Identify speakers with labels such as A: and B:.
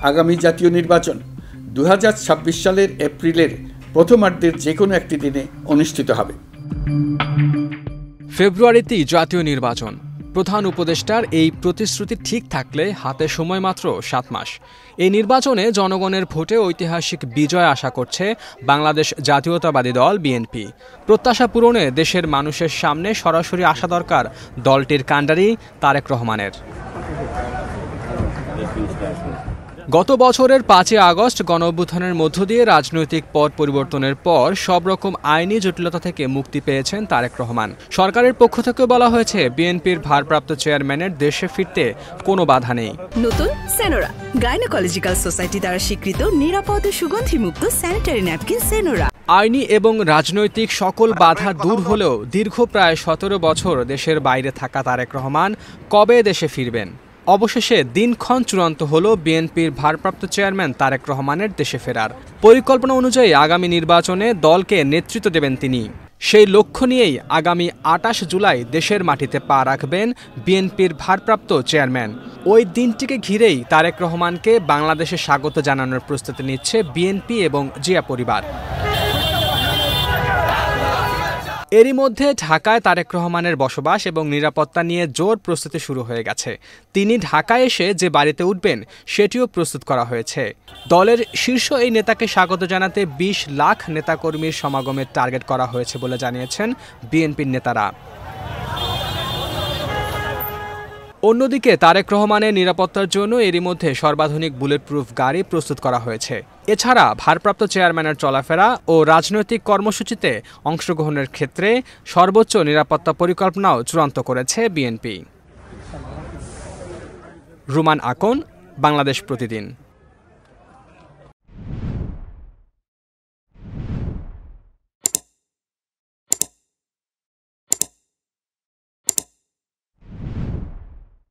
A: আগামী জাতীয় নির্বাচন 2026 সালের এপ্রিলের প্রথমার্ধের যে কোনো একটি দিনে অনুষ্ঠিত হবে।
B: ফেব্রুয়ারিতেই জাতীয় নির্বাচন। প্রধান উপদেষ্টার এই প্রতিশ্রুতি ঠিক থাকলে হাতে সময় মাত্র 7 মাস। এই নির্বাচনে জনগণের ভোটে ঐতিহাসিক বিজয় আশা করছে বাংলাদেশ জাতীয়তাবাদী দল বিএনপি। প্রত্যাশা পূরণে দেশের মানুষের সামনে সরাসরি আসা দরকার দলটির কাণ্ডারি তারেক রহমানের। গত বছরের 5 আগস্ট গণঅভ্যুত্থানের মধ্য দিয়ে রাজনৈতিক পট পরিবর্তনের পর সব রকম আইনি জটিলতা থেকে মুক্তি পেয়েছেন তারেক রহমান। সরকারের পক্ষ থেকে বলা হয়েছে বিএনপির ভারপ্রাপ্ত চেয়ারম্যানের দেশে ফিরতে কোনো বাধা নেই।
C: নতুন সেনোরা, গাইনোকোলজিক্যাল সোসাইটি দ্বারা স্বীকৃত নিরাপদ সুগন্ধিমুক্ত স্যানিটারি ন্যাপকিন সেনোরা।
B: আইনি এবং রাজনৈতিক সকল বাধা দূর হলেও দীর্ঘ প্রায় 17 বছর দেশের বাইরে থাকা তারেক রহমান কবে দেশে ফিরবেন? অবশেষে দিনক্ষণ চূড়ান্ত হল বিএনপির ভারপ্রাপ্ত চেয়ারম্যান তারেক রহমানের দেশে ফেরার। পরিকল্পনা অনুযায়ী আগামী নির্বাচনে দলকে নেতৃত্ব দেবেন তিনি। সেই লক্ষ্য নিয়েই আগামী 28 জুলাই দেশের মাটিতে পা রাখবেন বিএনপির ভারপ্রাপ্ত চেয়ারম্যান। ওই দিনটিকে ঘিরেই তারেক রহমানকে বাংলাদেশে স্বাগত জানানোর প্রস্তুতি নিচ্ছে বিএনপি এবং জিয়া পরিবার। এরই মধ্যে ঢাকায় তারেক রহমানের বসবাস এবং নিরাপত্তা নিয়ে জোর প্রস্তুতি শুরু হয়ে গেছে। তিনি ঢাকায় এসে যে বাড়িতে উঠবেন সেটিও প্রস্তুত করা হয়েছে। দলের শীর্ষ এই নেতাকে স্বাগত জানাতে 20 লাখ নেতাকর্মীর সমাগমের টার্গেট করা হয়েছে বলে জানিয়েছেন বিএনপির নেতারা। অন্যদিকে তারেক রহমানের নিরাপত্তার জন্য এরই মধ্যে সর্বাধুনিক বুলেট প্রুফ গাড়ি প্রস্তুত করা হয়েছে। এছাড়া ভারপ্রাপ্ত চেয়ারম্যানের চলাফেরা ও রাজনৈতিক কর্মসূচিতে অংশগ্রহণের ক্ষেত্রে সর্বোচ্চ নিরাপত্তা পরিকল্পনাও চূড়ান্ত করেছে বিএনপি। রুমান আকন, বাংলাদেশ প্রতিদিন।